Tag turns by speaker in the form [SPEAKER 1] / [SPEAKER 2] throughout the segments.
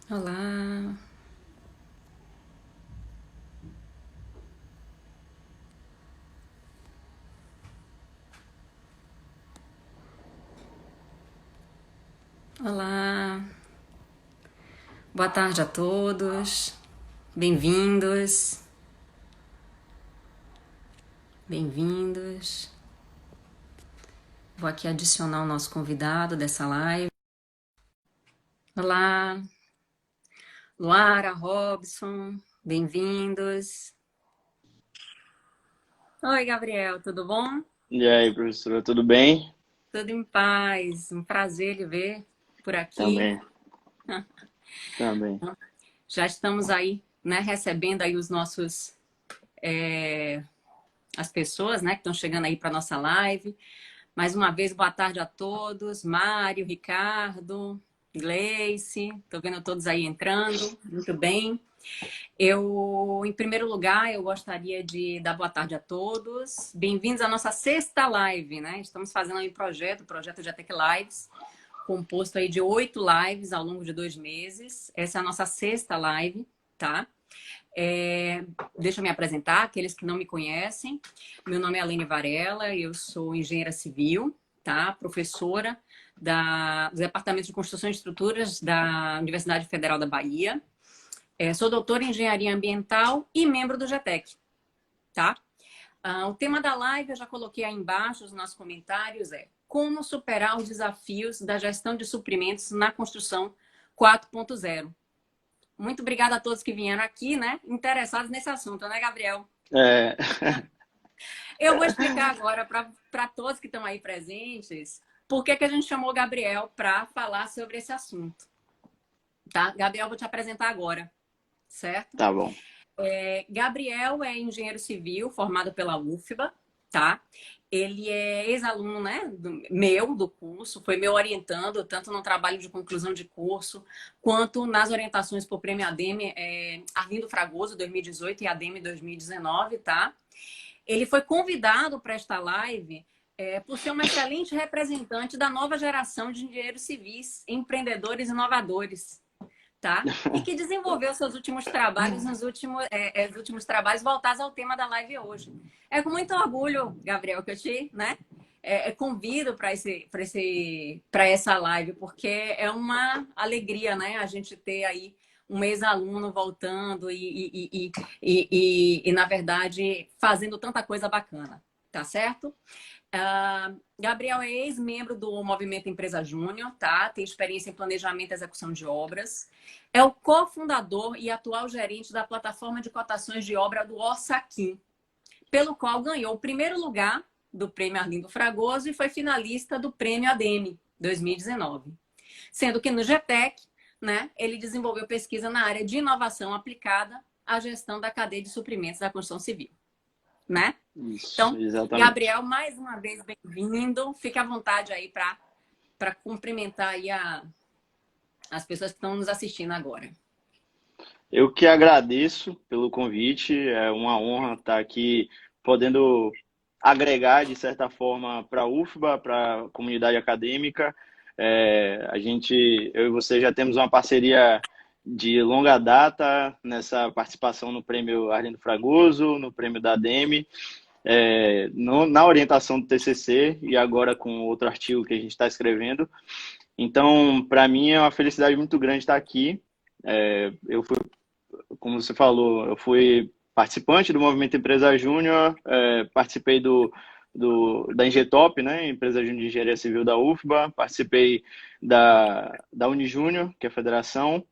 [SPEAKER 1] Olá, olá, boa tarde a todos, bem-vindos, bem-vindos. Vou aqui adicionar o nosso convidado dessa live. Olá, Luara, Robson, bem-vindos. Oi, Gabriel, tudo bom?
[SPEAKER 2] E aí, professora, tudo bem?
[SPEAKER 1] Tudo em paz, um prazer lhe ver por aqui.
[SPEAKER 2] Também, também.
[SPEAKER 1] Já estamos aí, né, recebendo aí os nossos, as pessoas, né, que estão chegando aí para nossa live. Mais uma vez, boa tarde a todos. Mário, Ricardo, Gleice, estou vendo todos aí entrando. Muito bem. Em primeiro lugar, eu gostaria de dar boa tarde a todos. Bem-vindos à nossa sexta live, né? Estamos fazendo aí o projeto GTEC Lives, composto aí de 8 lives ao longo de 2 meses. Essa é a nossa sexta live, tá? Deixa eu me apresentar, aqueles que não me conhecem. Meu nome é Aline Varela, eu sou engenheira civil, tá? Professora do Departamento de Construção e Estruturas da Universidade Federal da Bahia. Sou doutora em engenharia ambiental e membro do GTEC, tá? O tema da live eu já coloquei aí embaixo, os nossos comentários como superar os desafios da gestão de suprimentos na construção 4.0. Muito obrigada a todos que vieram aqui, né? Interessados nesse assunto, né, Gabriel?
[SPEAKER 2] É,
[SPEAKER 1] Eu vou explicar agora para todos que estão aí presentes por que a gente chamou o Gabriel para falar sobre esse assunto. Tá? Gabriel, vou te apresentar agora, certo?
[SPEAKER 2] tá bom.
[SPEAKER 1] Gabriel é engenheiro civil formado pela UFBA, tá? Ele é ex-aluno, né, do curso, foi meu orientando, tanto no trabalho de conclusão de curso, quanto nas orientações para o Prêmio ADEME Arlindo Fragoso 2018 e ADEME 2019, tá? Ele foi convidado para esta live por ser um excelente representante da nova geração de engenheiros civis, empreendedores e inovadores, tá? E que desenvolveu seus últimos trabalhos os últimos trabalhos voltados ao tema da live hoje. É com muito orgulho, Gabriel, que eu te, né, convido para essa live, porque é uma alegria, né, a gente ter aí um ex-aluno voltando na verdade, fazendo tanta coisa bacana, tá certo? Gabriel é ex-membro do Movimento Empresa Júnior, tá? Tem experiência em planejamento e execução de obras. É o cofundador e atual gerente da plataforma de cotações de obra do Orçaquim, pelo qual ganhou o primeiro lugar do Prêmio Arlindo Fragoso e foi finalista do Prêmio ADEME 2019. Sendo que no GTEC, né, ele desenvolveu pesquisa na área de inovação aplicada à gestão da cadeia de suprimentos da construção civil, né?
[SPEAKER 2] Isso,
[SPEAKER 1] Então,
[SPEAKER 2] exatamente.
[SPEAKER 1] Gabriel, mais uma vez bem-vindo. Fique à vontade aí para cumprimentar aí as pessoas que estão nos assistindo agora.
[SPEAKER 2] Eu que agradeço pelo convite, é uma honra estar aqui podendo agregar, de certa forma, para a UFBA, para a comunidade acadêmica. Eu e você já temos uma parceria de longa data nessa participação no Prêmio Arlindo Fragoso, no Prêmio da ADEME. Na orientação do TCC e agora com outro artigo que a gente está escrevendo. Então, para mim é uma felicidade muito grande estar aqui. Eu fui, como você falou, eu fui participante do Movimento Empresa Júnior, participei da Engetop, né, Empresa Júnior de Engenharia Civil da UFBA, participei da Unijúnior, que é a federação,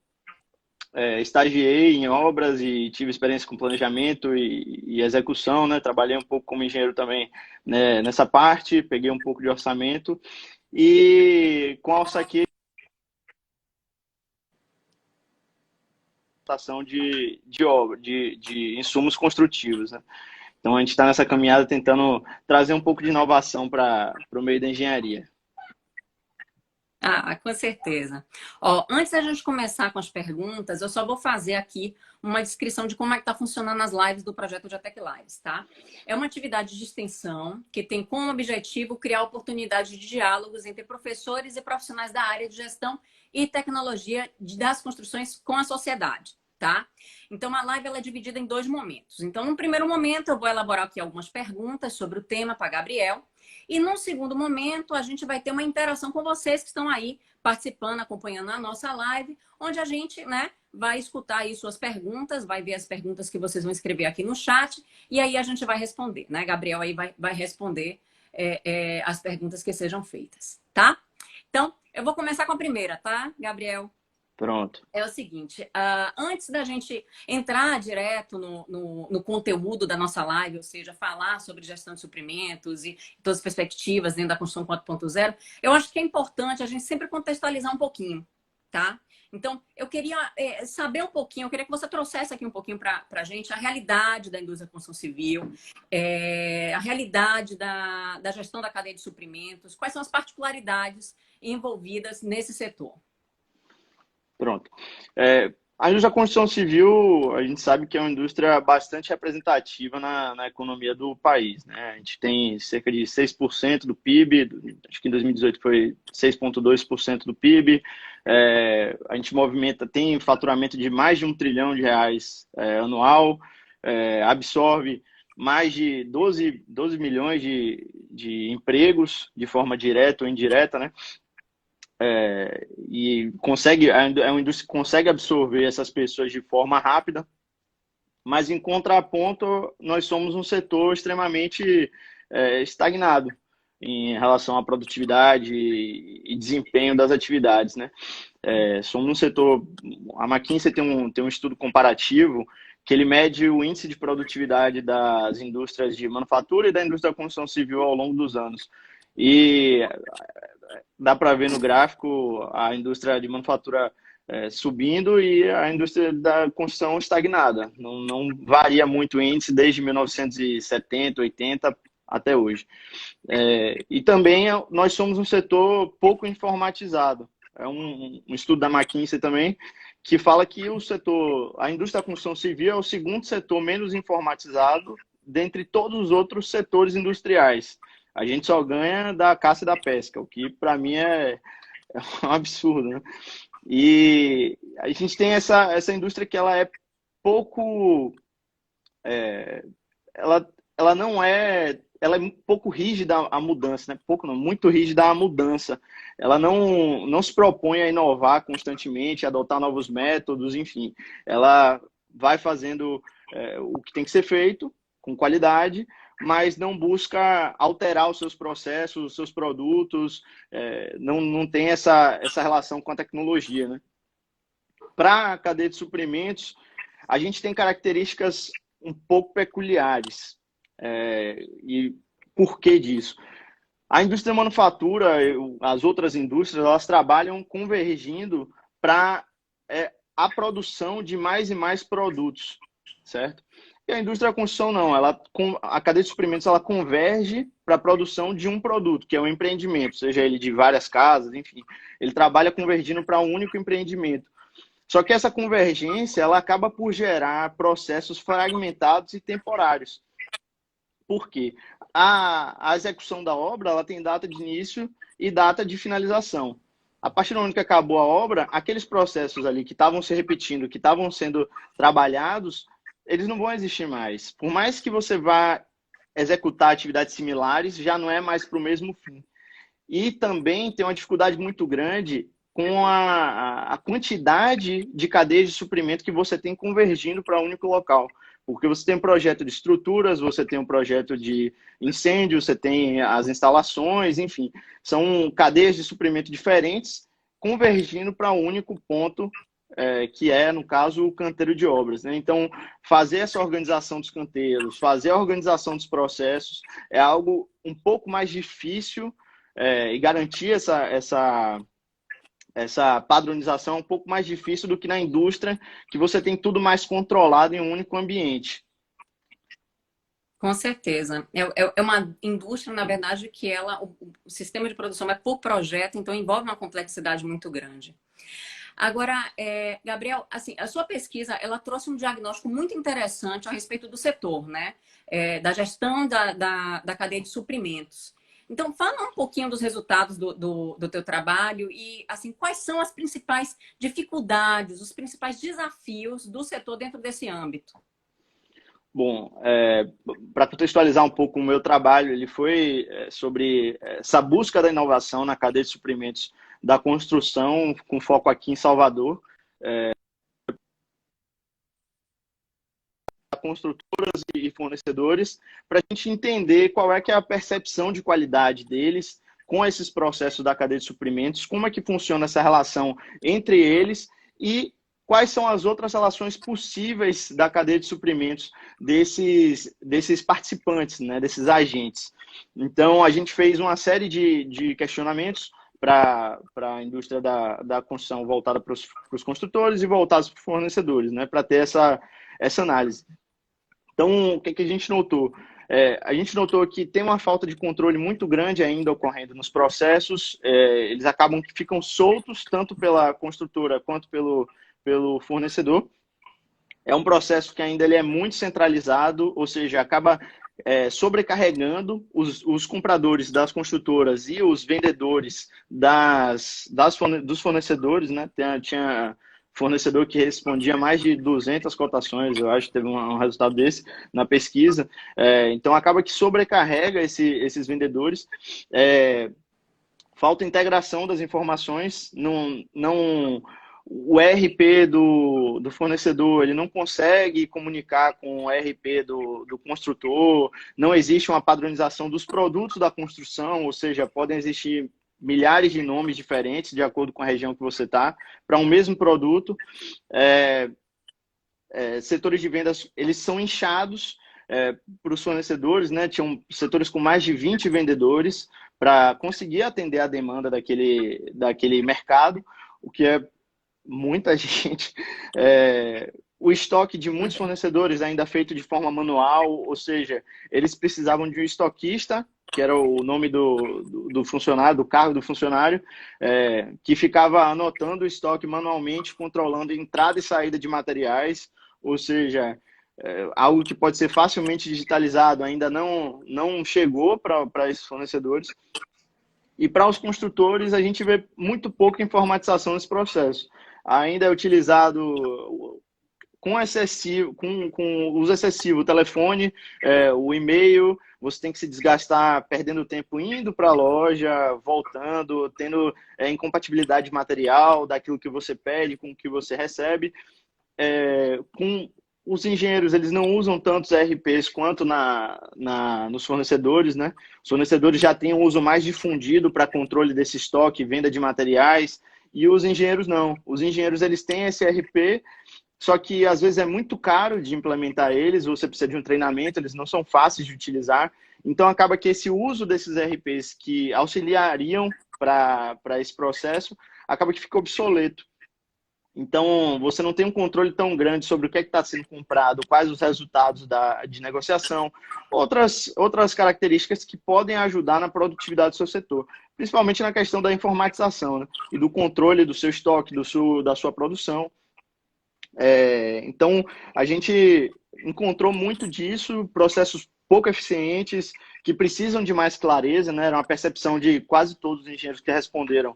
[SPEAKER 2] estagiei em obras e tive experiência com planejamento e execução, né? Trabalhei um pouco como engenheiro também, né, nessa parte, peguei um pouco de orçamento e com a Alçaqui, ação de obra, de insumos construtivos, né? Então a gente está nessa caminhada tentando trazer um pouco de inovação para o meio da engenharia.
[SPEAKER 1] Ah, com certeza. Ó, antes da gente começar com as perguntas, eu só vou fazer aqui uma descrição de como é que está funcionando as lives do projeto Diatec Lives, tá? É uma atividade de extensão que tem como objetivo criar oportunidade de diálogos entre professores e profissionais da área de gestão e tecnologia das construções com a sociedade, tá? Então, a live ela é dividida em dois momentos. Então, no primeiro momento, eu vou elaborar aqui algumas perguntas sobre o tema para Gabriel. E num segundo momento, a gente vai ter uma interação com vocês que estão aí participando, acompanhando a nossa live, onde a gente, né, vai escutar aí suas perguntas, vai ver as perguntas que vocês vão escrever aqui no chat, e aí a gente vai responder, né? Gabriel aí vai responder as perguntas que sejam feitas, tá? Então, eu vou começar com a primeira, tá, Gabriel?
[SPEAKER 2] Pronto.
[SPEAKER 1] É o seguinte, antes da gente entrar direto no conteúdo da nossa live, ou seja, falar sobre gestão de suprimentos e todas as perspectivas dentro da construção 4.0, eu acho que é importante a gente sempre contextualizar um pouquinho, tá? Então, eu queria saber um pouquinho, eu queria que você trouxesse aqui um pouquinho para a gente a realidade da indústria da construção civil, a realidade da gestão da cadeia de suprimentos, quais são as particularidades envolvidas nesse setor.
[SPEAKER 2] Pronto. A indústria da construção civil, a gente sabe que é uma indústria bastante representativa na economia do país, né? A gente tem cerca de 6% do PIB, acho que em 2018 foi 6,2% do PIB. A gente tem faturamento de mais de R$ 1 trilhão anual, absorve mais de 12 milhões de empregos de forma direta ou indireta, né? E é uma indústria que consegue absorver essas pessoas de forma rápida, mas em contraponto, nós somos um setor extremamente estagnado em relação à produtividade e desempenho das atividades, né? Somos um setor, a McKinsey tem um estudo comparativo que ele mede o índice de produtividade das indústrias de manufatura e da indústria da construção civil ao longo dos anos. E dá para ver no gráfico a indústria de manufatura subindo e a indústria da construção estagnada. Não varia muito o índice desde 1970, 80 até hoje. E também nós somos um setor pouco informatizado. É um estudo da McKinsey também que fala que a indústria da construção civil é o segundo setor menos informatizado dentre todos os outros setores industriais. A gente só ganha da caça e da pesca, o que para mim é um absurdo, né? E a gente tem essa indústria que ela é pouco... ela não é... Ela é um pouco rígida à mudança, né? Pouco não, muito rígida à mudança. Ela não se propõe a inovar constantemente, adotar novos métodos, enfim. Ela vai fazendo o que tem que ser feito, com qualidade, mas não busca alterar os seus processos, os seus produtos, não tem essa relação com a tecnologia, né? Para a cadeia de suprimentos, a gente tem características um pouco peculiares. E por que disso? A indústria da manufatura, as outras indústrias, elas trabalham convergindo para a produção de mais e mais produtos, certo? E a indústria da construção não, a cadeia de suprimentos ela converge para a produção de um produto, que é um empreendimento, seja ele de várias casas, enfim. Ele trabalha convergindo para um único empreendimento. Só que essa convergência ela acaba por gerar processos fragmentados e temporários. Por quê? A execução da obra ela tem data de início e data de finalização. A partir do momento que acabou a obra, aqueles processos ali que estavam se repetindo, que estavam sendo trabalhados, eles não vão existir mais. Por mais que você vá executar atividades similares, já não é mais para o mesmo fim. E também tem uma dificuldade muito grande com a quantidade de cadeias de suprimento que você tem convergindo para um único local. Porque você tem um projeto de estruturas, você tem um projeto de incêndio, você tem as instalações, enfim. São cadeias de suprimento diferentes convergindo para um único ponto, que é, no caso, o canteiro de obras, né? Então, fazer essa organização dos canteiros, fazer a organização dos processos é algo um pouco mais difícil e garantir essa padronização é um pouco mais difícil do que na indústria, que você tem tudo mais controlado em um único ambiente.
[SPEAKER 1] Com certeza. É uma indústria, na verdade, que o sistema de produção é por projeto, então envolve uma complexidade muito grande. Agora, Gabriel, assim, a sua pesquisa, ela trouxe um diagnóstico muito interessante a respeito do setor, né? Da gestão da cadeia de suprimentos. Então, fala um pouquinho dos resultados do teu trabalho e, assim, quais são as principais dificuldades, os principais desafios do setor dentro desse âmbito?
[SPEAKER 2] Bom, para contextualizar um pouco o meu trabalho, ele foi sobre essa busca da inovação na cadeia de suprimentos da construção, com foco aqui em Salvador, construtoras e fornecedores, para a gente entender qual é que é a percepção de qualidade deles com esses processos da cadeia de suprimentos, como é que funciona essa relação entre eles e quais são as outras relações possíveis da cadeia de suprimentos desses participantes, né, desses agentes. Então, a gente fez uma série de questionamentos para a indústria da construção voltada para os construtores e voltados para os fornecedores, né, para ter essa análise. Então, o que a gente notou? A gente notou que tem uma falta de controle muito grande ainda ocorrendo nos processos. Eles acabam que ficam soltos, tanto pela construtora quanto pelo fornecedor. É um processo que ainda ele é muito centralizado, ou seja, acaba sobrecarregando os compradores das construtoras e os vendedores dos fornecedores, né? Tinha fornecedor que respondia mais de 200 cotações, eu acho que teve um resultado desse na pesquisa. Então, acaba que sobrecarrega esses vendedores. Falta integração das informações, o ERP do fornecedor ele não consegue comunicar com o ERP do construtor, não existe uma padronização dos produtos da construção, ou seja, podem existir milhares de nomes diferentes de acordo com a região que você está, para um mesmo produto. Setores de vendas, eles são inchados para os fornecedores, né? Tinham setores com mais de 20 vendedores para conseguir atender a demanda daquele mercado, o que é muita gente. O estoque de muitos fornecedores ainda feito de forma manual, ou seja, eles precisavam de um estoquista, que era o nome do funcionário, do cargo do funcionário, que ficava anotando o estoque manualmente, controlando entrada e saída de materiais, ou seja, algo que pode ser facilmente digitalizado, ainda não chegou para esses fornecedores. E para os construtores, a gente vê muito pouca informatização nesse processo. Ainda é utilizado com uso excessivo o telefone, o e-mail, você tem que se desgastar perdendo tempo indo para a loja, voltando, tendo incompatibilidade material daquilo que você pede com o que você recebe. Com os engenheiros, eles não usam tantos ERPs quanto nos fornecedores, né? Os fornecedores já têm um uso mais difundido para controle desse estoque, venda de materiais, e os engenheiros não. Os engenheiros, eles têm esse ERP, só que às vezes é muito caro de implementar eles, você precisa de um treinamento, eles não são fáceis de utilizar. Então, acaba que esse uso desses ERPs que auxiliariam para esse processo, acaba que fica obsoleto. Então, você não tem um controle tão grande sobre o que está sendo comprado, quais os resultados de negociação, outras características que podem ajudar na produtividade do seu setor, principalmente na questão da informatização, né? E do controle do seu estoque, da sua produção. Então, a gente encontrou muito disso, processos pouco eficientes, que precisam de mais clareza, né? Era uma percepção de quase todos os engenheiros que responderam,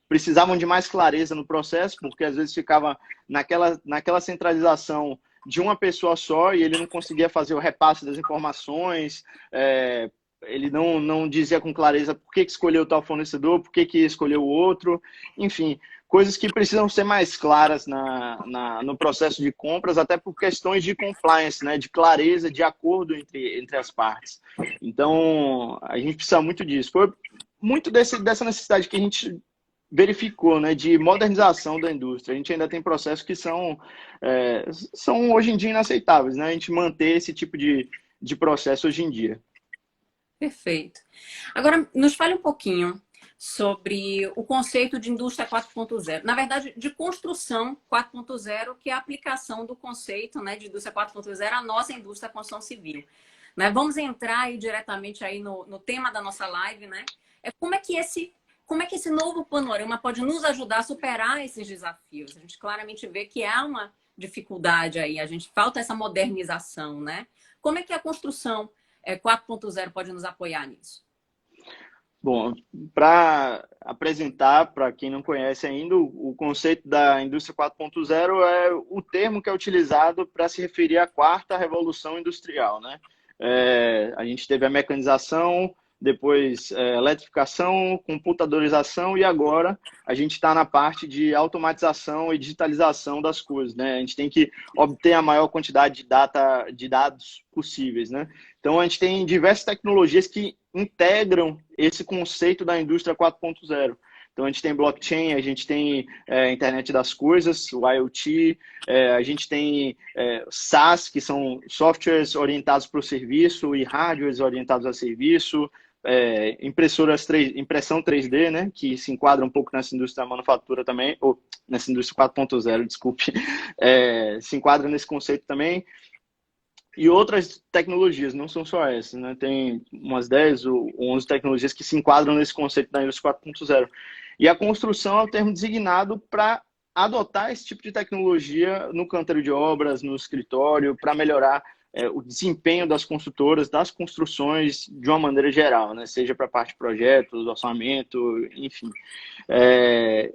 [SPEAKER 2] precisavam de mais clareza no processo, porque às vezes ficava naquela centralização de uma pessoa só e ele não conseguia fazer o repasse das informações, ele não dizia com clareza por que escolheu tal fornecedor, por que escolheu o outro, enfim, coisas que precisam ser mais claras no processo de compras, até por questões de compliance, né, de clareza, de acordo entre as partes. Então, a gente precisa muito disso. Foi muito dessa necessidade que a gente verificou, né, de modernização da indústria. A gente ainda tem processos que são hoje em dia inaceitáveis, né, a gente manter esse tipo de processo hoje em dia.
[SPEAKER 1] Perfeito. Agora, nos fale um pouquinho sobre o conceito de indústria 4.0. Na verdade, de construção 4.0, que é a aplicação do conceito, né, de indústria 4.0 à nossa indústria da construção civil. Né? Vamos entrar aí diretamente aí no tema da nossa live, né? Como é que esse novo panorama pode nos ajudar a superar esses desafios? A gente claramente vê que há uma dificuldade aí, a gente falta essa modernização, né? Como é que a construção 4.0 pode nos apoiar nisso?
[SPEAKER 2] Bom, para apresentar, para quem não conhece ainda, o conceito da indústria 4.0 é o termo que é utilizado para se referir à quarta revolução industrial, né? A gente teve a mecanização, depois eletrificação, computadorização e agora a gente está na parte de automatização e digitalização das coisas, né? A gente tem que obter a maior quantidade de dados possíveis, né? Então a gente tem diversas tecnologias que integram esse conceito da indústria 4.0. Então, a gente tem blockchain, a gente tem internet das coisas, o IoT, a gente tem SaaS, que são softwares orientados para o serviço e hardwares orientados a serviço, impressão 3D, né, que se enquadra um pouco nessa indústria da manufatura também, ou nessa indústria 4.0, desculpe, se enquadra nesse conceito também. E outras tecnologias, não são só essas, né? Tem umas 10 ou 11 tecnologias que se enquadram nesse conceito da indústria 4.0. E a construção é o termo designado para adotar esse tipo de tecnologia no canteiro de obras, no escritório, para melhorar o desempenho das construtoras, das construções de uma maneira geral, né? Seja para a parte de projetos, orçamento, enfim.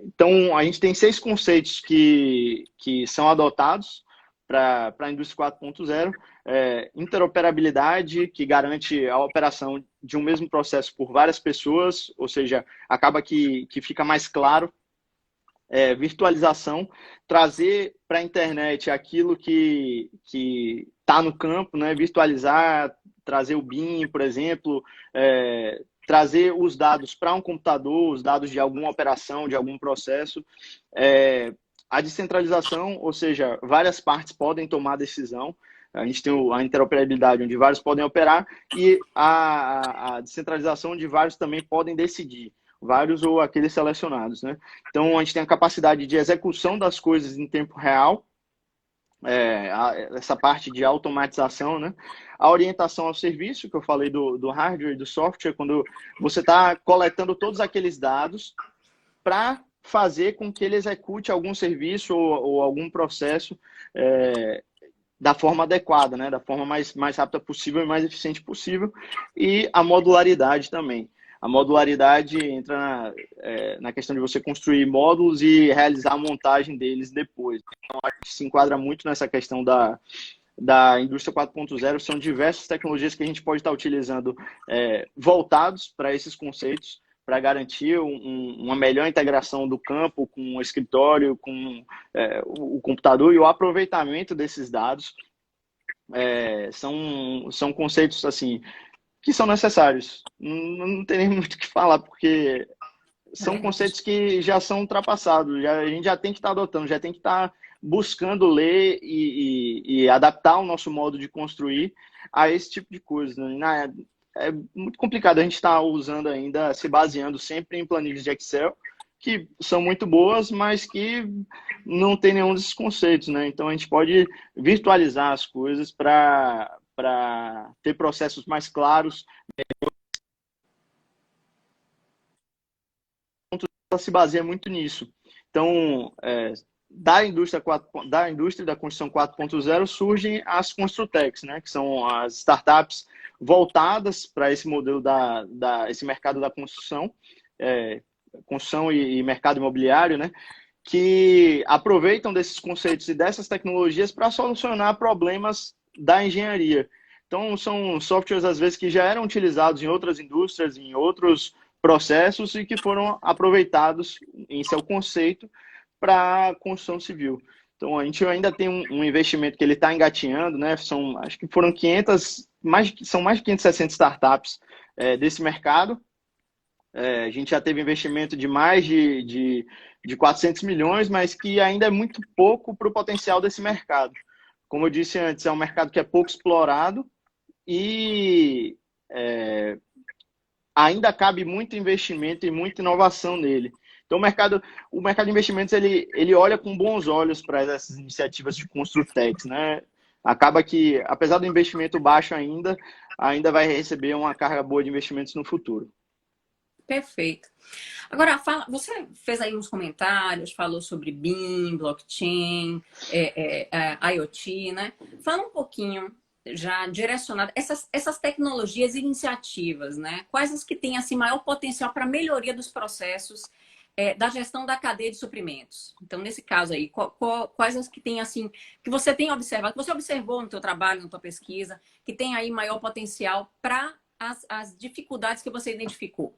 [SPEAKER 2] Então, a gente tem 6 conceitos que são adotados para a indústria 4.0, interoperabilidade, que garante a operação de um mesmo processo por várias pessoas, ou seja, acaba que fica mais claro. Virtualização, trazer para a internet aquilo que está no campo, né? Virtualizar, trazer o BIM, por exemplo, trazer os dados para um computador, os dados de alguma operação, de algum processo. A descentralização, ou seja, várias partes podem tomar decisão. A gente tem a interoperabilidade, onde vários podem operar, e a descentralização, onde vários também podem decidir, vários ou aqueles selecionados, né? Então, a gente tem a capacidade de execução das coisas em tempo real, essa parte de automatização, né? A orientação ao serviço, que eu falei do hardware e do software, quando você está coletando todos aqueles dados para fazer com que ele execute algum serviço ou algum processo da forma adequada, né? Da forma mais rápida possível e mais eficiente possível. E a modularidade também. A modularidade entra na questão de você construir módulos e realizar a montagem deles depois. Então, a gente se enquadra muito nessa questão da indústria 4.0. São diversas tecnologias que a gente pode estar utilizando voltados para esses conceitos, para garantir uma melhor integração do campo com o escritório, com o computador e o aproveitamento desses dados. São conceitos assim que são necessários. Não tem nem muito o que falar, porque são conceitos que já são ultrapassados. A gente já tem que estar adotando, já tem que estar buscando ler e adaptar o nosso modo de construir a esse tipo de coisa, né? É muito complicado a gente estar usando ainda, se baseando sempre em planilhas de Excel, que são muito boas, mas que não tem nenhum desses conceitos, né? Então, a gente pode virtualizar as coisas para ter processos mais claros. Ela se baseia muito nisso. Então, da indústria da construção 4.0 surgem as Construtecs, né? Que são as startups voltadas para esse modelo esse mercado da construção, construção e mercado imobiliário, né? Que aproveitam desses conceitos e dessas tecnologias para solucionar problemas da engenharia. Então, são softwares, às vezes, que já eram utilizados em outras indústrias, em outros processos e que foram aproveitados em seu conceito para a construção civil. Então, a gente ainda tem um investimento que ele está engatinhando, né? Acho que foram são mais de 560 startups desse mercado. A gente já teve investimento de mais de 400 milhões, mas que ainda é muito pouco para o potencial desse mercado. Como eu disse antes, é um mercado que é pouco explorado e ainda cabe muito investimento e muita inovação nele. Então, o mercado de investimentos ele olha com bons olhos para essas iniciativas de Construtex, né? Acaba que, apesar do investimento baixo ainda vai receber uma carga boa de investimentos no futuro.
[SPEAKER 1] Perfeito. Agora, você fez aí uns comentários, falou sobre BIM, blockchain, IoT, né? Fala um pouquinho já direcionado essas tecnologias e iniciativas, né? Quais as que têm assim maior potencial para melhoria dos processos da gestão da cadeia de suprimentos? Então, nesse caso aí, quais as que tem assim que você tem observado, que você observou no teu trabalho, na tua pesquisa, que tem aí maior potencial para as dificuldades que você identificou?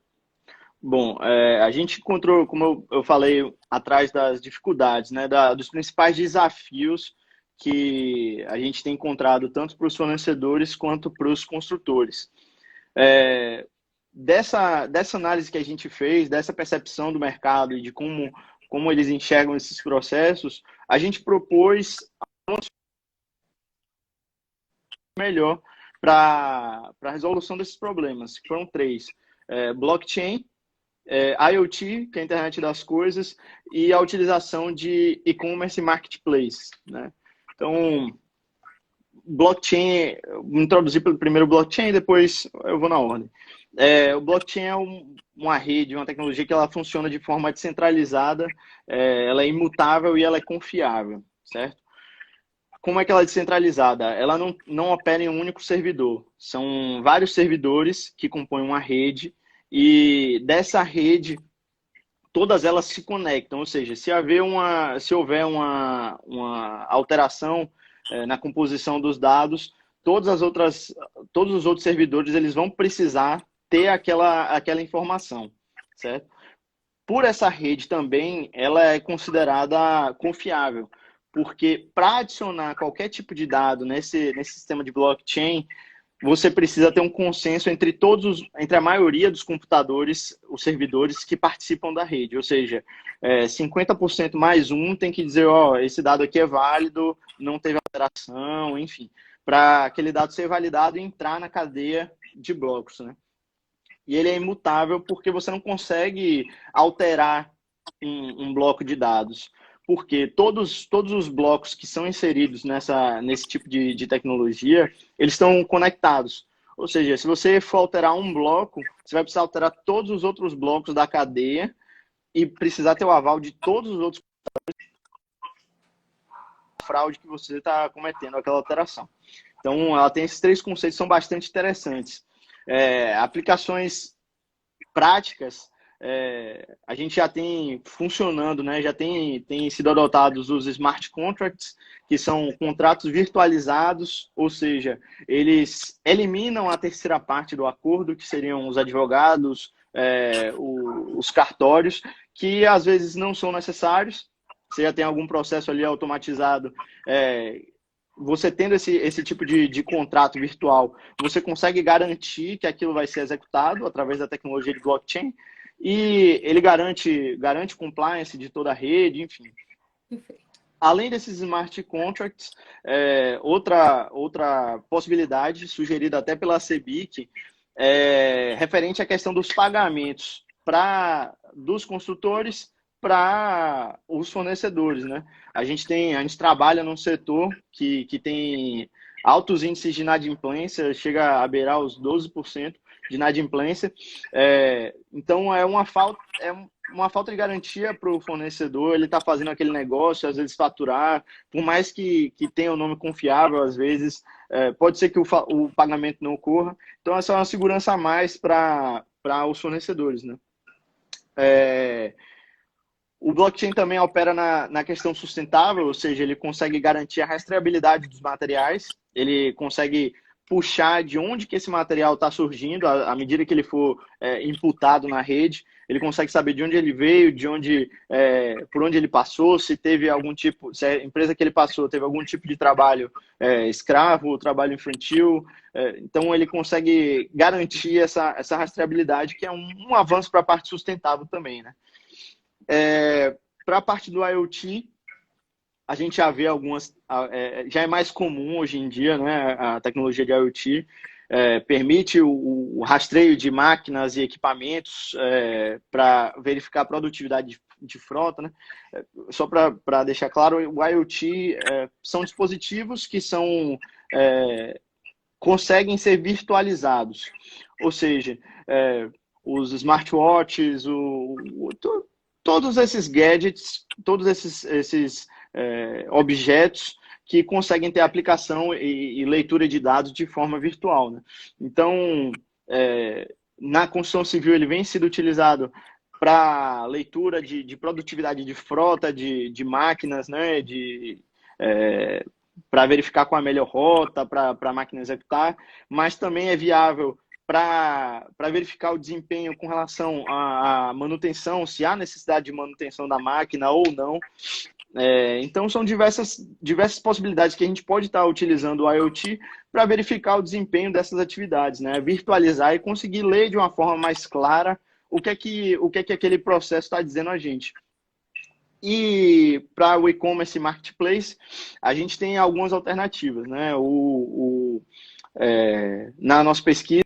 [SPEAKER 2] Bom, a gente encontrou, como eu falei, atrás das dificuldades, né, dos principais desafios que a gente tem encontrado tanto para os fornecedores quanto para os construtores. É, dessa análise que a gente fez, dessa percepção do mercado e de como eles enxergam esses processos, a gente propôs melhor para a resolução desses problemas, que foram três. Blockchain, IoT, que é a internet das coisas, e a utilização de e-commerce e marketplace, né? Então, blockchain, vou introduzir primeiro o blockchain, depois eu vou na ordem. O blockchain é uma rede, uma tecnologia que ela funciona de forma descentralizada, ela é imutável e ela é confiável, certo? Como é que ela é descentralizada? Ela não opera em um único servidor. São vários servidores que compõem uma rede e dessa rede todas elas se conectam. Ou seja, se houver uma alteração na composição dos dados, todos os outros servidores eles vão precisar ter aquela informação, certo? Por essa rede também, ela é considerada confiável, porque para adicionar qualquer tipo de dado nesse sistema de blockchain, você precisa ter um consenso entre a maioria dos computadores, os servidores que participam da rede. Ou seja, 50% mais um tem que dizer, esse dado aqui é válido, não teve alteração, enfim, para aquele dado ser validado e entrar na cadeia de blocos, né? E ele é imutável porque você não consegue alterar um bloco de dados. Porque todos os blocos que são inseridos nesse tipo de tecnologia, eles estão conectados. Ou seja, se você for alterar um bloco, você vai precisar alterar todos os outros blocos da cadeia e precisar ter o aval de todos os outros fraude que você está cometendo aquela alteração. Então, ela tem esses três conceitos que são bastante interessantes. Aplicações práticas, a gente já tem funcionando, né? Já tem sido adotados os smart contracts, que são contratos virtualizados, ou seja, eles eliminam a terceira parte do acordo, que seriam os advogados, os cartórios, que às vezes não são necessários. Você já tem algum processo ali automatizado, você tendo esse tipo de contrato virtual, você consegue garantir que aquilo vai ser executado através da tecnologia de blockchain e ele garante compliance de toda a rede, enfim. Além desses smart contracts, outra possibilidade sugerida até pela CEBIC referente à questão dos pagamentos dos construtores para os fornecedores, né? A gente trabalha num setor que tem altos índices de inadimplência, chega a beirar os 12% de inadimplência. Então, é uma falta de garantia para o fornecedor, ele está fazendo aquele negócio, às vezes faturar, por mais que tenha um nome confiável, às vezes, pode ser que o pagamento não ocorra. Então, essa é uma segurança a mais para os fornecedores, né? O blockchain também opera na questão sustentável, ou seja, ele consegue garantir a rastreabilidade dos materiais, ele consegue puxar de onde que esse material está surgindo, à medida que ele for imputado na rede, ele consegue saber de onde ele veio, por onde ele passou, se a empresa que ele passou teve algum tipo de trabalho escravo, trabalho infantil. Então, ele consegue garantir essa rastreabilidade, que é um avanço para a parte sustentável também, né? Para a parte do IoT, a gente já vê já é mais comum hoje em dia, né, a tecnologia de IoT. permite o rastreio de máquinas e equipamentos para verificar a produtividade de frota, né? Só para deixar claro, o IoT são dispositivos que conseguem ser virtualizados, ou seja, os smartwatches, todos esses gadgets, todos esses objetos que conseguem ter aplicação e leitura de dados de forma virtual, né? Então, na construção civil ele vem sendo utilizado para leitura de produtividade de frota, de máquinas, né? Para verificar qual a melhor rota para a máquina executar, mas também é viável para verificar o desempenho com relação à manutenção, se há necessidade de manutenção da máquina ou não. Então, são diversas possibilidades que a gente pode estar utilizando o IoT para verificar o desempenho dessas atividades, né? Virtualizar e conseguir ler de uma forma mais clara o que é que aquele processo está dizendo a gente. E para o e-commerce marketplace, a gente tem algumas alternativas, né? Na nossa pesquisa,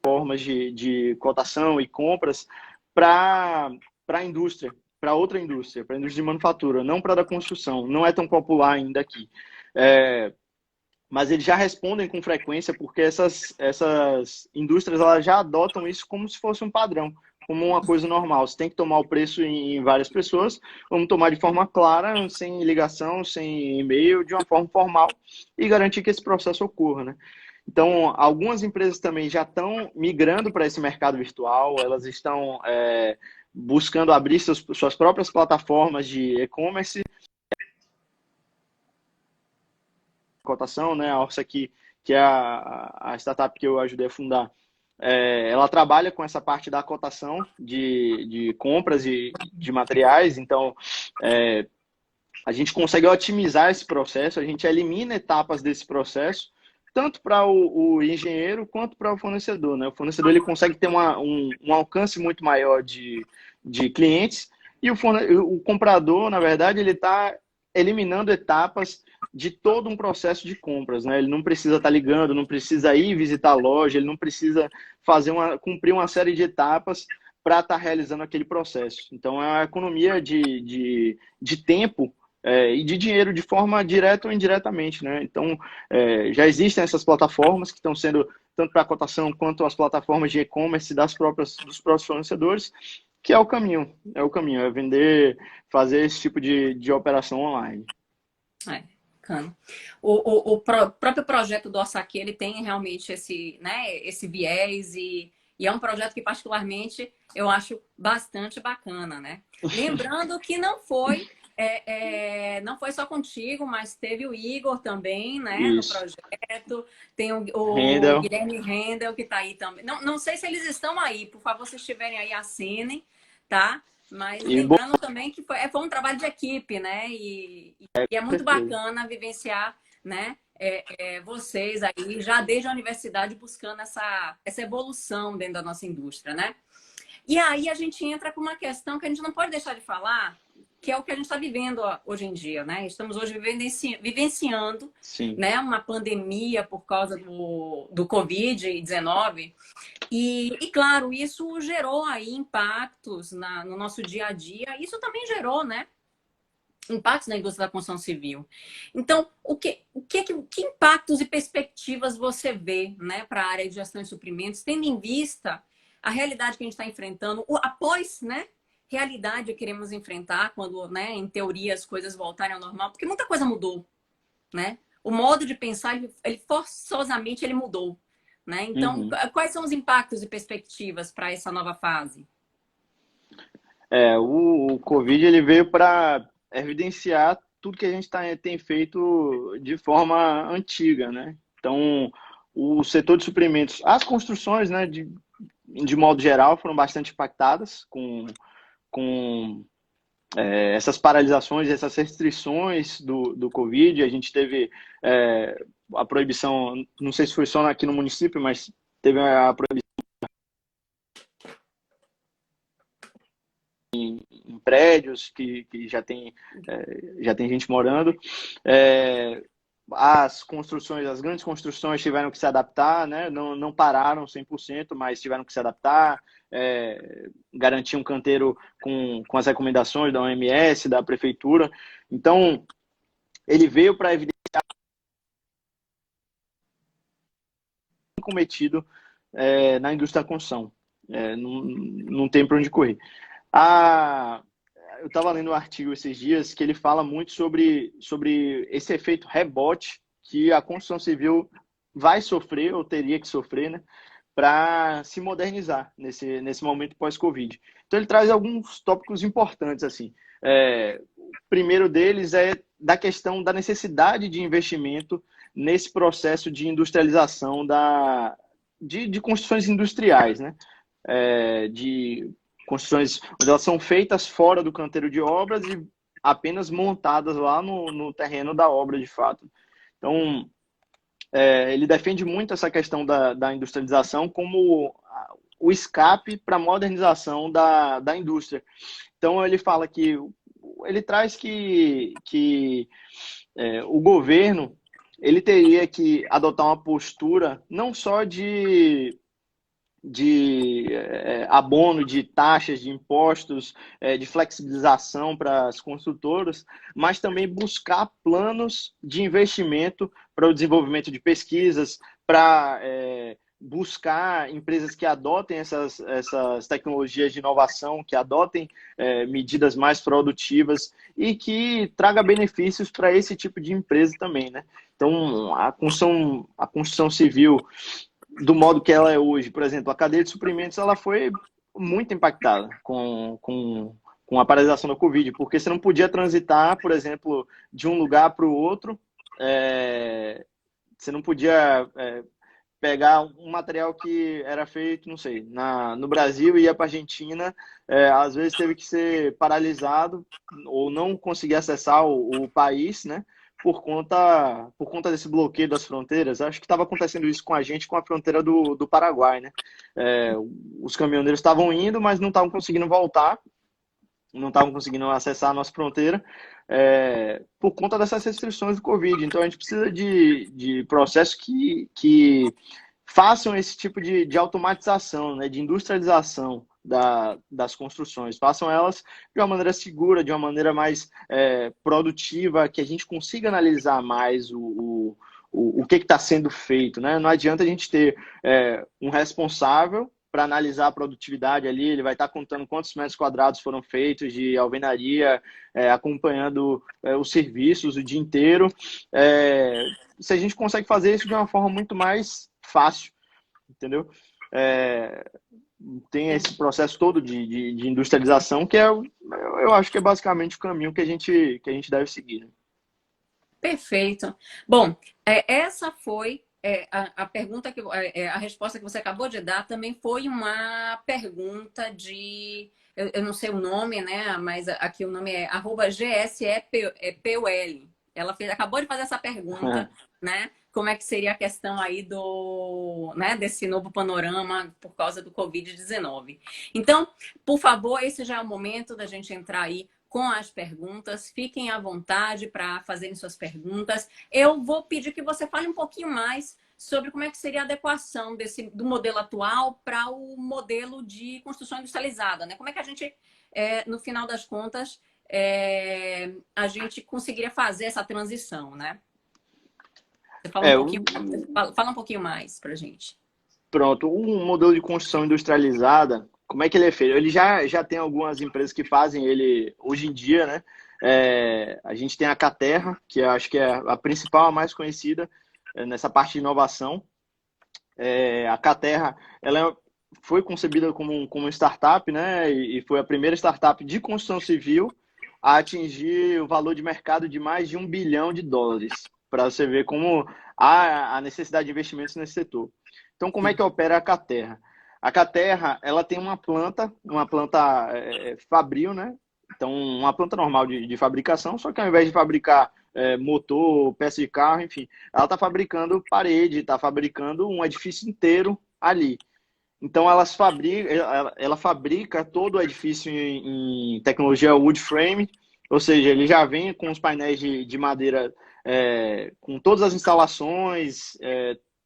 [SPEAKER 2] formas de cotação e compras para a indústria, para outra indústria, para a indústria de manufatura, não para a da construção. Não é tão popular ainda aqui. Mas eles já respondem com frequência porque essas indústrias elas já adotam isso como se fosse um padrão, como uma coisa normal. Você tem que tomar o preço em várias pessoas, vamos tomar de forma clara, sem ligação, sem e-mail, de uma forma formal e garantir que esse processo ocorra, né? Então, algumas empresas também já estão migrando para esse mercado virtual, elas estão buscando abrir suas próprias plataformas de e-commerce, cotação, né? A Orsa aqui, que é a startup que eu ajudei a fundar, ela trabalha com essa parte da cotação de compras e de materiais, então a gente consegue otimizar esse processo, a gente elimina etapas desse processo, tanto para o engenheiro quanto para o fornecedor, né? O fornecedor ele consegue ter um alcance muito maior de clientes e o comprador, na verdade, ele está eliminando etapas de todo um processo de compras, né? Ele não precisa estar ligando, não precisa ir visitar a loja, ele não precisa cumprir uma série de etapas para estar realizando aquele processo. Então, é uma economia de tempo e de dinheiro de forma direta ou indiretamente, né? Então, já existem essas plataformas que estão sendo, tanto para a cotação quanto as plataformas de e-commerce dos próprios fornecedores, que é o caminho, é vender, fazer esse tipo de operação online.
[SPEAKER 1] Bacana. Próprio projeto do Osaki, ele tem realmente esse viés e é um projeto que particularmente eu acho bastante bacana, né? Lembrando que não foi só contigo, mas teve o Igor também, né, no projeto. Tem o Guilherme Rendel, que está aí também. Não sei se eles estão aí, por favor, se estiverem aí, assinem, tá? Mas lembrando também que foi um trabalho de equipe, né? E é muito bacana vivenciar, né? Vocês aí, já desde a universidade, buscando essa evolução dentro da nossa indústria, né? E aí a gente entra com uma questão que a gente não pode deixar de falar, que é o que a gente está vivendo hoje em dia, né? Estamos hoje vivenciando, né, uma pandemia por causa do Covid-19. E, claro, isso gerou aí impactos no nosso dia a dia. Isso também gerou, né, impactos na indústria da construção civil. Então, que impactos e perspectivas você vê, né, para a área de gestão de suprimentos, tendo em vista a realidade que a gente está enfrentando, após, né, realidade que queremos enfrentar quando, né, em teoria, as coisas voltarem ao normal, porque muita coisa mudou, né? O modo de pensar, ele forçosamente ele mudou, né? Então, quais são os impactos e perspectivas para essa nova fase?
[SPEAKER 2] O Covid ele veio para evidenciar tudo que a gente tem feito de forma antiga, né? Então, o setor de suprimentos, as construções, né, de modo geral, foram bastante impactadas com essas paralisações, essas restrições do Covid. A gente teve a proibição, não sei se foi só aqui no município, mas teve a proibição em prédios que já tem gente morando. as construções, as grandes construções tiveram que se adaptar, né? Não pararam 100%, mas tiveram que se adaptar, garantir um canteiro com as recomendações da OMS, da prefeitura. Então, ele veio para evidenciar o cometido na indústria da construção. Não tem para onde correr. Eu estava lendo um artigo esses dias que ele fala muito sobre esse efeito rebote que a construção civil vai sofrer, ou teria que sofrer, né, para se modernizar nesse momento pós-Covid. Então, ele traz alguns tópicos importantes. Assim. O primeiro deles é da questão da necessidade de investimento nesse processo de industrialização de construções industriais, né? De construções onde elas são feitas fora do canteiro de obras e apenas montadas lá no terreno da obra, de fato. Então, ele defende muito essa questão da industrialização como o escape para a modernização da indústria. Então, ele fala ele traz que o governo ele teria que adotar uma postura não só de abono de taxas, de impostos, de flexibilização para as construtoras, mas também buscar planos de investimento para o desenvolvimento de pesquisas, para buscar empresas que adotem essas tecnologias de inovação, que adotem medidas mais produtivas e que traga benefícios para esse tipo de empresa também, né? Então, a construção civil, do modo que ela é hoje, por exemplo, a cadeia de suprimentos, ela foi muito impactada com a paralisação da Covid, porque você não podia transitar, por exemplo, de um lugar para o outro, você não podia pegar um material que era feito, não sei, no Brasil e ia para a Argentina, às vezes teve que ser paralisado ou não conseguir acessar o país, né? Por conta desse bloqueio das fronteiras. Acho que estava acontecendo isso com a gente, com a fronteira do Paraguai, né? Os caminhoneiros estavam indo, mas não estavam conseguindo voltar, não estavam conseguindo acessar a nossa fronteira por conta dessas restrições do Covid. Então, a gente precisa de processos que façam esse tipo de automatização, né? De industrialização das construções, façam elas de uma maneira segura, de uma maneira mais produtiva, que a gente consiga analisar mais o que está sendo feito, né? Não adianta a gente ter um responsável para analisar a produtividade ali, ele vai estar contando quantos metros quadrados foram feitos de alvenaria, acompanhando os serviços o dia inteiro. Se a gente consegue fazer isso de uma forma muito mais fácil, entendeu? Tem esse processo todo de industrialização que eu acho que é basicamente o caminho que a gente deve seguir, né?
[SPEAKER 1] Perfeito. Bom, essa foi a pergunta a resposta que você acabou de dar também foi uma pergunta eu não sei o nome, né? Mas aqui o nome é @GSEPUL. Ela acabou de fazer essa pergunta, né? Como é que seria a questão aí desse novo panorama por causa do Covid-19. Então, por favor, esse já é o momento da gente entrar aí com as perguntas. Fiquem à vontade para fazerem suas perguntas. Eu vou pedir que você fale um pouquinho mais sobre como é que seria a adequação do modelo atual para o modelo de construção industrializada, né? Como é que a gente, no final das contas, a gente conseguiria fazer essa transição, né? Você fala um pouquinho mais para a gente.
[SPEAKER 2] Pronto, um modelo de construção industrializada, como é que ele é feito? Ele já tem algumas empresas que fazem ele hoje em dia, né? A gente tem a Caterra, que eu acho que é a principal, a mais conhecida nessa parte de inovação. A Caterra, ela foi concebida como startup, né? E foi a primeira startup de construção civil a atingir o valor de mercado de mais de $1 bilhão, para você ver como há a necessidade de investimentos nesse setor. Então, como é que opera a Caterra? A Caterra, ela tem uma planta fabril, né? Então, uma planta normal de fabricação, só que ao invés de fabricar motor, peça de carro, enfim, ela está fabricando parede, está fabricando um edifício inteiro ali. Então, ela fabrica todo o edifício em tecnologia wood frame, ou seja, ele já vem com os painéis de madeira com todas as instalações,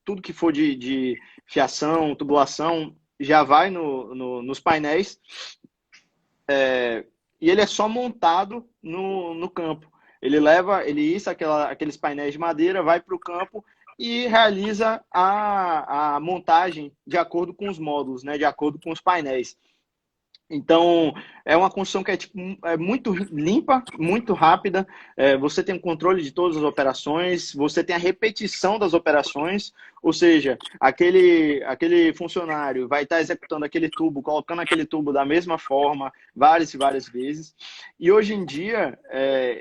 [SPEAKER 2] tudo que for de fiação, tubulação, já vai nos painéis, e ele é só montado no campo. Ele issa aqueles painéis de madeira, vai para o campo e realiza a montagem de acordo com os módulos, né, de acordo com os painéis. Então, é uma construção que é muito limpa, muito rápida. Você tem o controle de todas as operações, você tem a repetição das operações, ou seja, aquele funcionário vai estar executando aquele tubo, colocando aquele tubo da mesma forma, várias e várias vezes. E hoje em dia,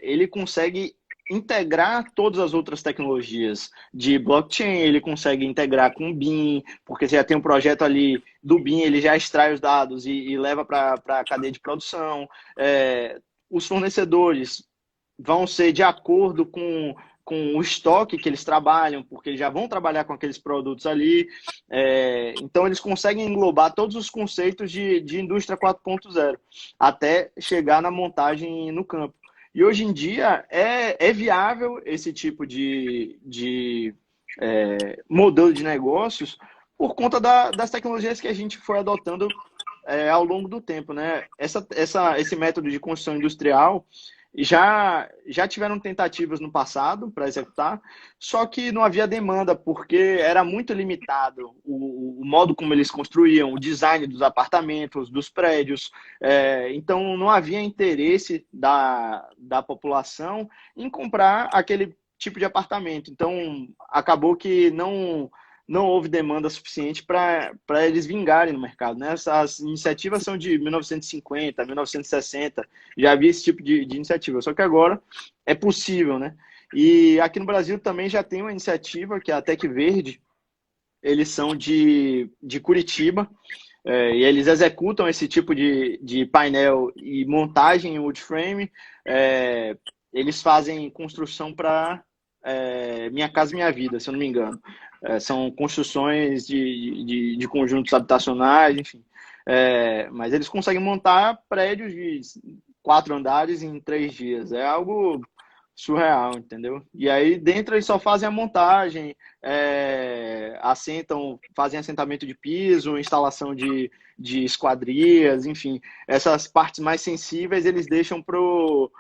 [SPEAKER 2] ele consegue integrar todas as outras tecnologias de blockchain, ele consegue integrar com o BIM, porque você já tem um projeto ali do BIM, ele já extrai os dados e leva para a cadeia de produção. Os fornecedores vão ser de acordo com o estoque que eles trabalham, porque eles já vão trabalhar com aqueles produtos ali. Então, eles conseguem englobar todos os conceitos de indústria 4.0, até chegar na montagem no campo. E hoje em dia é viável esse tipo de modelo de negócios por conta das tecnologias que a gente foi adotando ao longo do tempo, né? Esse método de construção industrial já tiveram tentativas no passado para executar, só que não havia demanda, porque era muito limitado o modo como eles construíam, o design dos apartamentos, dos prédios. Então, não havia interesse da população em comprar aquele tipo de apartamento. Então, acabou que não houve demanda suficiente para eles vingarem no mercado, né? Essas iniciativas são de 1950, 1960, já havia esse tipo de iniciativa, só que agora é possível, né? E aqui no Brasil também já tem uma iniciativa, que é a Tec Verde, eles são de Curitiba, e eles executam esse tipo de painel e montagem em woodframe. Eles fazem construção para Minha Casa Minha Vida, se eu não me engano. São construções de conjuntos habitacionais, enfim. Mas eles conseguem montar prédios de 4 andares em 3 dias. É algo surreal, entendeu? E aí dentro eles só fazem a montagem, fazem assentamento de piso, instalação de esquadrias, enfim. Essas partes mais sensíveis eles deixam para o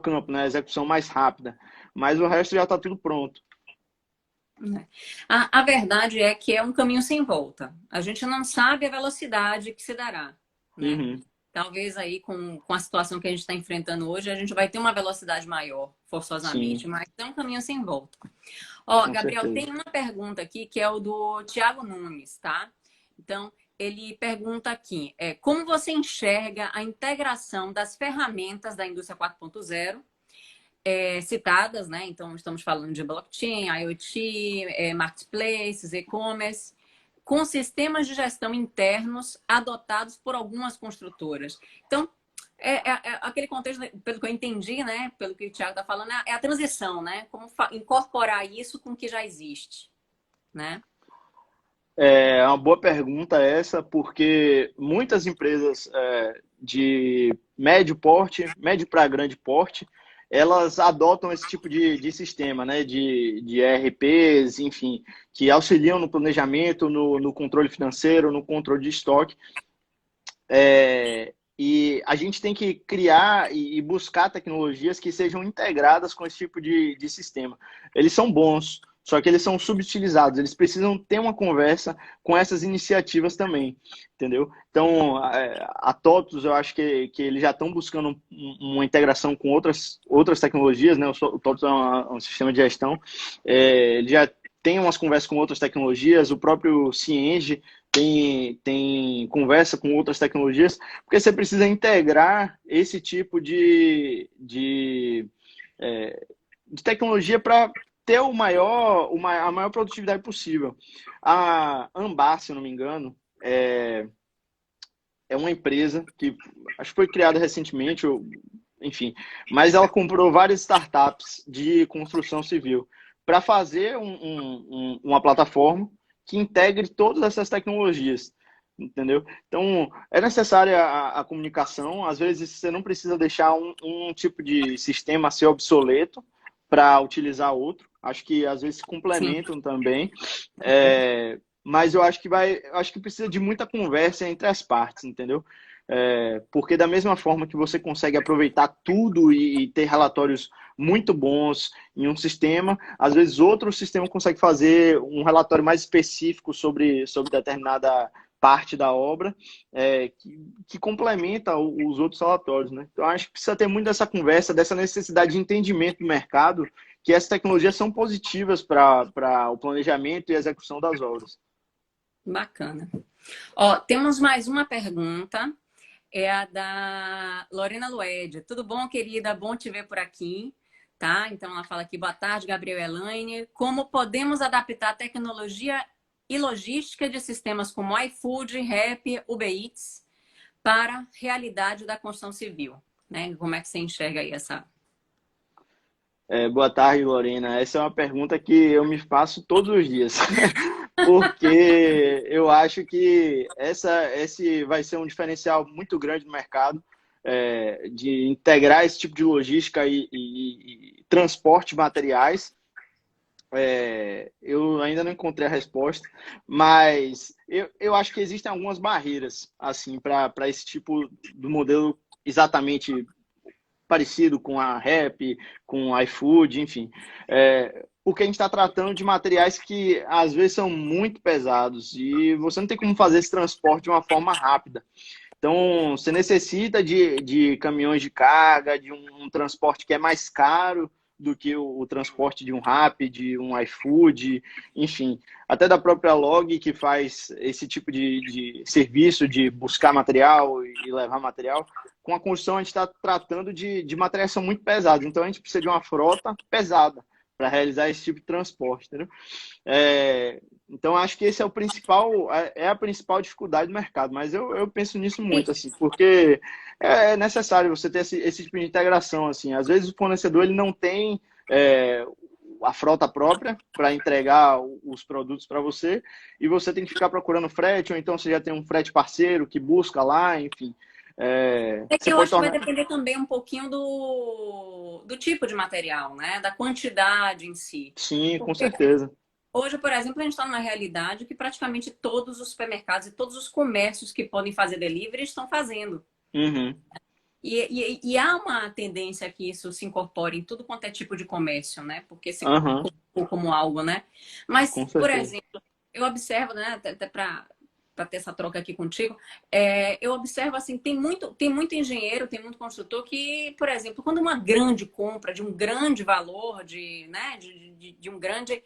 [SPEAKER 2] campo, né? A execução mais rápida. Mas o resto já está tudo pronto.
[SPEAKER 1] A verdade é que é um caminho sem volta. A gente não sabe a velocidade que se dará, né?
[SPEAKER 2] Uhum.
[SPEAKER 1] Talvez aí com a situação que a gente está enfrentando hoje, a gente vai ter uma velocidade maior, forçosamente, mas é um caminho sem volta. Ó,
[SPEAKER 2] Com
[SPEAKER 1] Gabriel,
[SPEAKER 2] certeza.
[SPEAKER 1] tem uma pergunta aqui que é o do Tiago Nunes, tá? Então, ele pergunta aqui, como você enxerga a integração das ferramentas da indústria 4.0 citadas, né? Então, estamos falando de blockchain, IoT, marketplaces, e-commerce, com sistemas de gestão internos adotados por algumas construtoras. Então, aquele contexto, pelo que eu entendi, né? Pelo que o Thiago está falando, é a transição, né? Como incorporar isso com o que já existe, né?
[SPEAKER 2] É uma boa pergunta essa, porque muitas empresas de médio porte, médio para grande porte, elas adotam esse tipo de sistema, né? De ERPs, enfim, que auxiliam no planejamento, no controle financeiro, no controle de estoque. E a gente tem que criar e buscar tecnologias que sejam integradas com esse tipo de sistema. Eles são bons, só que eles são subutilizados. Eles precisam ter uma conversa com essas iniciativas também, entendeu? Então, a TOTUS, eu acho que eles já estão buscando uma integração com outras tecnologias, né? O TOTUS é um sistema de gestão. Ele já tem umas conversas com outras tecnologias, o próprio Cienge tem conversa com outras tecnologias, porque você precisa integrar esse tipo de tecnologia para ter a maior produtividade possível. A Ambar, se eu não me engano, é uma empresa que acho que foi criada recentemente, enfim, mas ela comprou várias startups de construção civil para fazer uma plataforma que integre todas essas tecnologias. entendeu? Então, é necessária a comunicação. Às vezes, você não precisa deixar um tipo de sistema ser obsoleto para utilizar outro. Acho que às vezes se
[SPEAKER 1] Sim,
[SPEAKER 2] complementam também. Mas eu acho que precisa de muita conversa entre as partes, entendeu? Porque da mesma forma que você consegue aproveitar tudo e ter relatórios muito bons em um sistema, às vezes outro sistema consegue fazer um relatório mais específico sobre determinada parte da obra, que complementa os outros relatórios, né? Então, acho que precisa ter muito dessa conversa, dessa necessidade de entendimento do mercado, que essas tecnologias são positivas para o planejamento e execução das obras.
[SPEAKER 1] bacana. Ó, temos mais uma pergunta. É a da Lorena Lued. Tudo bom, querida? Bom te ver por aqui. Tá? Então ela fala aqui, boa tarde, Gabriel e Elaine. Como podemos adaptar a tecnologia e logística de sistemas como iFood, Rap, Uber Eats para a realidade da construção civil? Né? Como é que você enxerga aí essa?
[SPEAKER 2] Boa tarde, Lorena. Essa é uma pergunta que eu me faço todos os dias, porque eu acho que esse vai ser um diferencial muito grande no mercado, de integrar esse tipo de logística e transporte de materiais. Eu ainda não encontrei a resposta, mas eu acho que existem algumas barreiras assim para esse tipo do modelo exatamente parecido com a Rap, com a iFood, enfim. Porque a gente está tratando de materiais que às vezes são muito pesados e você não tem como fazer esse transporte de uma forma rápida. Então, você necessita de caminhões de carga, de um transporte que é mais caro do que o transporte de um Rappi, de um iFood, enfim, até da própria Log, que faz esse tipo de serviço de buscar material e levar material. Com a construção, a gente está tratando de materiais que são muito pesados, então a gente precisa de uma frota pesada para realizar esse tipo de transporte, entendeu? Então, acho que esse é a principal dificuldade do mercado, mas eu penso nisso muito, assim, porque é necessário você ter esse tipo de integração, assim. Às vezes o fornecedor ele não tem é, a frota própria para entregar os produtos para você e você tem que ficar procurando frete, ou então você já tem um frete parceiro que busca lá, enfim.
[SPEAKER 1] É que
[SPEAKER 2] Você
[SPEAKER 1] eu
[SPEAKER 2] pode
[SPEAKER 1] acho que vai
[SPEAKER 2] tornar...
[SPEAKER 1] depender também um pouquinho do tipo de material, né? Da quantidade em si.
[SPEAKER 2] Sim, com
[SPEAKER 1] Porque
[SPEAKER 2] certeza.
[SPEAKER 1] hoje, por exemplo, a gente está numa realidade que praticamente todos os supermercados e todos os comércios que podem fazer delivery estão fazendo.
[SPEAKER 2] Uhum,
[SPEAKER 1] E há uma tendência que isso se incorpore em tudo quanto é tipo de comércio, né? Porque se
[SPEAKER 2] uhum,
[SPEAKER 1] colocou como algo, né? Mas,
[SPEAKER 2] com
[SPEAKER 1] por
[SPEAKER 2] certeza.
[SPEAKER 1] exemplo, eu observo, né, até para ter essa troca aqui contigo, eu observo assim, tem muito engenheiro, tem muito construtor que, por exemplo, quando uma grande compra de um grande valor, né, de um grande,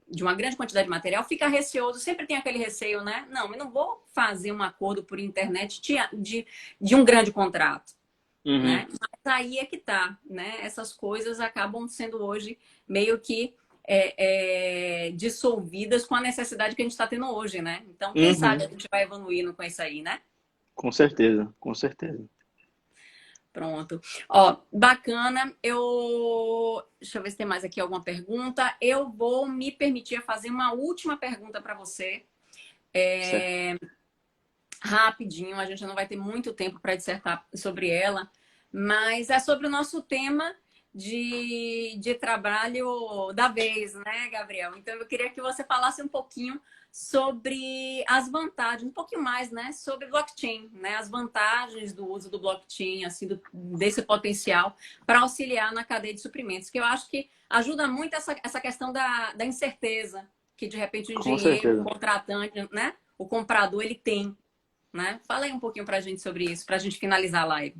[SPEAKER 1] de uma grande quantidade de material, fica receoso, sempre tem aquele receio, né? Não, eu não vou fazer um acordo por internet de um grande contrato.
[SPEAKER 2] Uhum.
[SPEAKER 1] Né? Mas aí é que tá, né? Essas coisas acabam sendo hoje meio que dissolvidas com a necessidade que a gente está tendo hoje, né? Então, quem sabe a
[SPEAKER 2] Uhum.
[SPEAKER 1] gente vai evoluindo com isso aí, né?
[SPEAKER 2] Com certeza, com certeza.
[SPEAKER 1] Pronto. Ó, bacana. Deixa eu ver se tem mais aqui alguma pergunta. Eu vou me permitir fazer uma última pergunta para você.
[SPEAKER 2] Certo.
[SPEAKER 1] Rapidinho, a gente não vai ter muito tempo para dissertar sobre ela, mas é sobre o nosso tema de trabalho da vez, né, Gabriel? Então eu queria que você falasse um pouquinho sobre as vantagens, um pouquinho mais, né, sobre blockchain, né, as vantagens do uso do blockchain, assim, desse potencial para auxiliar na cadeia de suprimentos, que eu acho que ajuda muito essa questão da incerteza, que de repente o
[SPEAKER 2] Com
[SPEAKER 1] engenheiro, o
[SPEAKER 2] certeza.
[SPEAKER 1] contratante, né, o comprador, ele tem, né? Fala aí um pouquinho para a gente sobre isso, para a gente finalizar a live.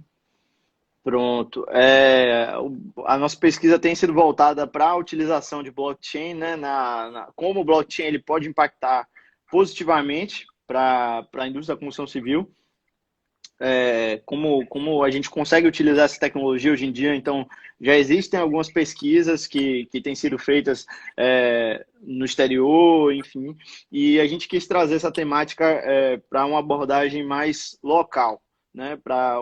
[SPEAKER 2] Pronto. A nossa pesquisa tem sido voltada para a utilização de blockchain, né? Como o blockchain ele pode impactar positivamente para a indústria da construção civil. Como a gente consegue utilizar essa tecnologia hoje em dia. Então, já existem algumas pesquisas que têm sido feitas no exterior, enfim, e a gente quis trazer essa temática para uma abordagem mais local, né? Para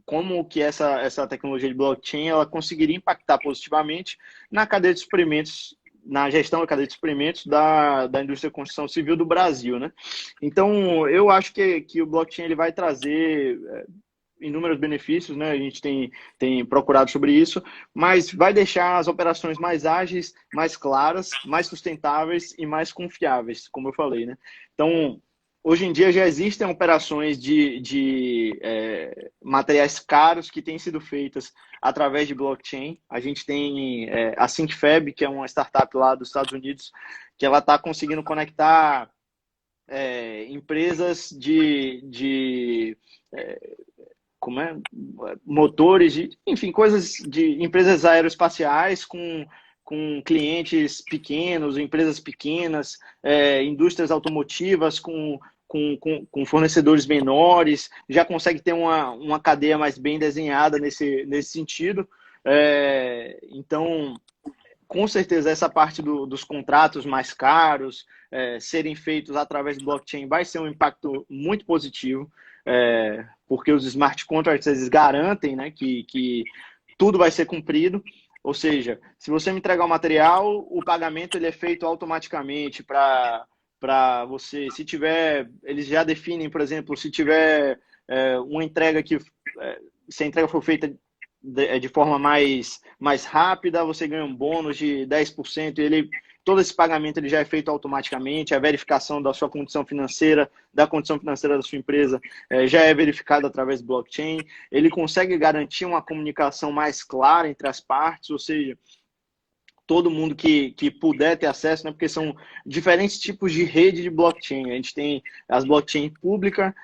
[SPEAKER 2] como que essa tecnologia de blockchain ela conseguiria impactar positivamente na cadeia de suprimentos na gestão da cadeia de suprimentos da indústria de construção civil do Brasil, né? Então, eu acho que o blockchain ele vai trazer inúmeros benefícios, né? A gente tem procurado sobre isso, mas vai deixar as operações mais ágeis, mais claras, mais sustentáveis e mais confiáveis, como eu falei, né? Então, hoje em dia já existem operações de materiais caros que têm sido feitas através de blockchain. A gente tem a SyncFab, que é uma startup lá dos Estados Unidos, que ela está conseguindo conectar empresas como é? Motores, enfim, coisas de empresas aeroespaciais com clientes pequenos, empresas pequenas, indústrias automotivas com fornecedores menores, já consegue ter uma cadeia mais bem desenhada nesse sentido. Então, com certeza, essa parte dos contratos mais caros serem feitos através do blockchain vai ser um impacto muito positivo, porque os smart contracts eles garantem, né, que tudo vai ser cumprido. Ou seja, se você me entregar o material, o pagamento ele é feito automaticamente para você. Se tiver, eles já definem, por exemplo, se tiver uma entrega se a entrega for feita de forma mais rápida, você ganha um bônus de 10%. Todo esse pagamento ele já é feito automaticamente, a verificação da sua condição financeira, da condição financeira da sua empresa, já é verificada através do blockchain. Ele consegue garantir uma comunicação mais clara entre as partes, ou seja, todo mundo que puder ter acesso, né? Porque são diferentes tipos de rede de blockchain. A gente tem as blockchain pública,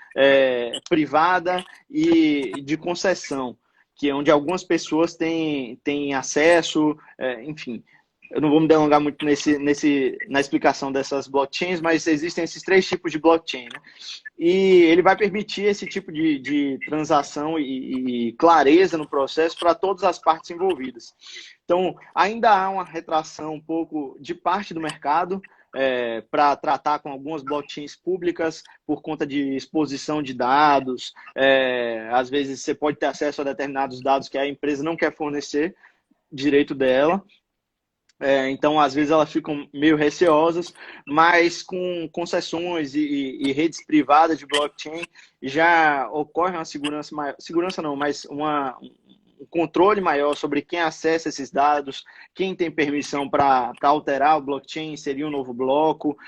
[SPEAKER 2] privada e de concessão, que é onde algumas pessoas têm acesso, enfim. Eu não vou me delongar muito na explicação dessas blockchains, mas existem esses 3 tipos de blockchain, né? E ele vai permitir esse tipo de transação e clareza no processo para todas as partes envolvidas. Então, ainda há uma retração um pouco de parte do mercado para tratar com algumas blockchains públicas por conta de exposição de dados. Às vezes, você pode ter acesso a determinados dados que a empresa não quer fornecer direito dela. Então, às vezes, elas ficam meio receosas, mas com concessões e redes privadas de blockchain já ocorre uma segurança maior, segurança não, mas um controle maior sobre quem acessa esses dados, quem tem permissão para alterar o blockchain, inserir um novo bloco,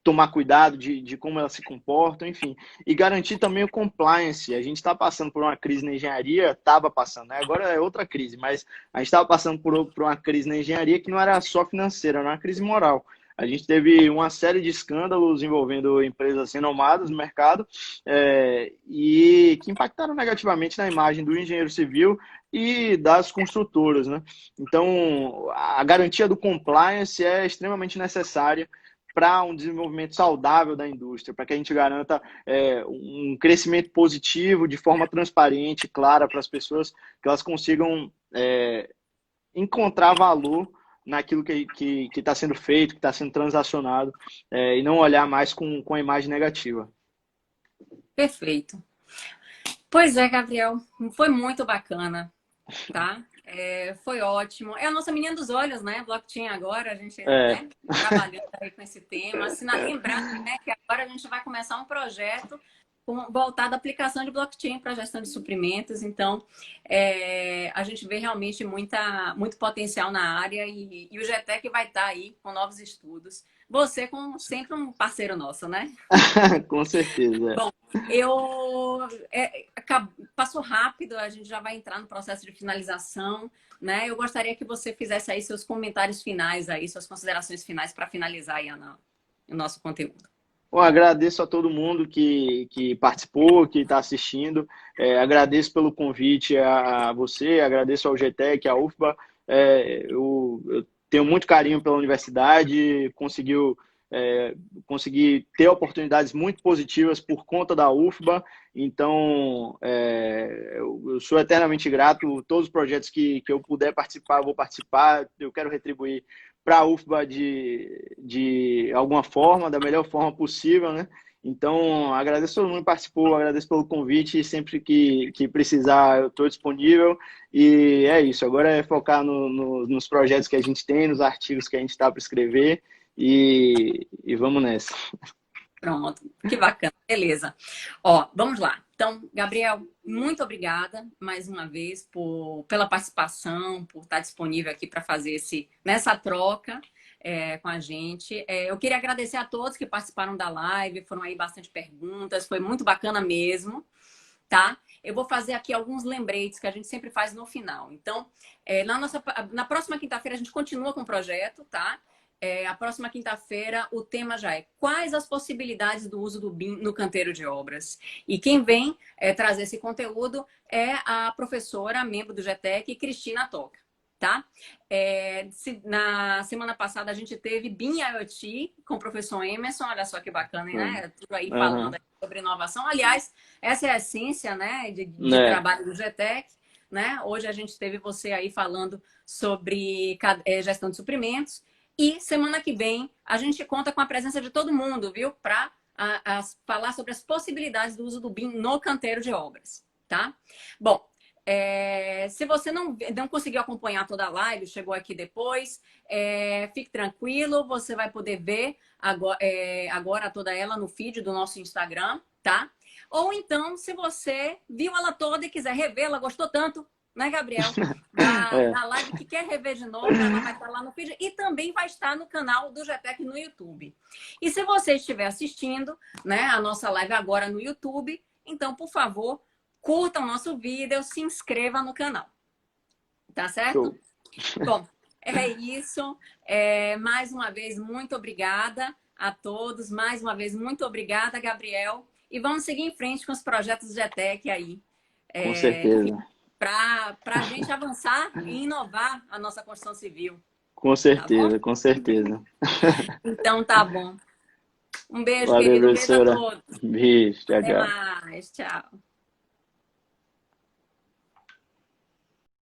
[SPEAKER 2] tomar cuidado de como elas se comportam, enfim, e garantir também o compliance. A gente está passando por uma crise na engenharia, estava passando, né? Agora é outra crise, mas a gente estava passando por uma crise na engenharia que não era só financeira, era uma crise moral. A gente teve uma série de escândalos envolvendo empresas renomadas no mercado e que impactaram negativamente na imagem do engenheiro civil e das construtoras, né? Então, a garantia do compliance é extremamente necessária para um desenvolvimento saudável da indústria, para que a gente garanta um crescimento positivo de forma transparente, clara para as pessoas, que elas consigam encontrar valor naquilo que está sendo feito, que está sendo transacionado, e não olhar mais com a imagem negativa.
[SPEAKER 1] Perfeito. Pois é, Gabriel, foi muito bacana, tá? Foi ótimo. É a nossa menina dos olhos, né? Blockchain agora, a gente né, trabalhando aí com esse tema. Lembrando, né, que agora a gente vai começar um projeto voltado à aplicação de blockchain para a gestão de suprimentos. Então, a gente vê realmente muito potencial na área e o GTEC vai estar aí com novos estudos. Você, como sempre, um parceiro nosso, né?
[SPEAKER 2] Com certeza.
[SPEAKER 1] Bom, passou rápido, a gente já vai entrar no processo de finalização, né? Eu gostaria que você fizesse aí seus comentários finais, aí, suas considerações finais para finalizar aí o nosso conteúdo.
[SPEAKER 2] Bom, agradeço a todo mundo que participou, que está assistindo. Agradeço pelo convite a você, agradeço ao GTEC, à UFBA. Eu tenho muito carinho pela universidade, consegui ter oportunidades muito positivas por conta da UFBA. Então, eu sou eternamente grato. Todos os projetos que eu puder participar, eu vou participar. Eu quero retribuir para a UFBA de alguma forma, da melhor forma possível, né? Então, agradeço todo mundo que participou, agradeço pelo convite. Sempre que precisar, eu estou disponível. E é isso. Agora é focar nos projetos que a gente tem, nos artigos que a gente está para escrever. E vamos nessa.
[SPEAKER 1] Pronto, que bacana, beleza. Ó, vamos lá. Então, Gabriel, muito obrigada mais uma vez pela participação, por estar disponível aqui para fazer nessa troca com a gente. Eu queria agradecer a todos que participaram da live, foram aí bastante perguntas, foi muito bacana mesmo, tá? Eu vou fazer aqui alguns lembretes que a gente sempre faz no final. Então, na próxima quinta-feira a gente continua com o projeto, tá? A próxima quinta-feira o tema já é quais as possibilidades do uso do BIM no canteiro de obras. E quem vem trazer esse conteúdo é a professora, membro do GTEC, Cristina Toca, tá? Na semana passada a gente teve BIM IoT com o professor Emerson, olha só que bacana, né? Tudo aí falando sobre inovação. Aliás, essa é a essência, né, de trabalho do GTEC. Né? Hoje a gente teve você aí falando sobre gestão de suprimentos. E semana que vem a gente conta com a presença de todo mundo, viu? Para falar sobre as possibilidades do uso do BIM no canteiro de obras, tá? Bom, se você não conseguiu acompanhar toda a live, chegou aqui depois, fique tranquilo, você vai poder ver agora toda ela no feed do nosso Instagram, tá? Ou então, se você viu ela toda e quiser revê-la, gostou tanto, né, Gabriel? Da live que quer rever de novo, ela vai estar lá no feed e também vai estar no canal do GTEC no YouTube. E se você estiver assistindo, né, a nossa live agora no YouTube, então, por favor, curta o nosso vídeo, se inscreva no canal. Tá certo? Show. Bom, é isso. Mais uma vez, muito obrigada a todos. Mais uma vez, muito obrigada, Gabriel. E vamos seguir em frente com os projetos do GTEC aí.
[SPEAKER 2] Com certeza.
[SPEAKER 1] Para a gente avançar e inovar a nossa construção civil.
[SPEAKER 2] Com certeza, tá, com certeza.
[SPEAKER 1] Então, tá bom. Um beijo,
[SPEAKER 2] valeu,
[SPEAKER 1] querido. Um
[SPEAKER 2] beijo a
[SPEAKER 1] todos.
[SPEAKER 2] Beijo, tchau,
[SPEAKER 1] Até
[SPEAKER 2] tchau.
[SPEAKER 1] mais. Tchau.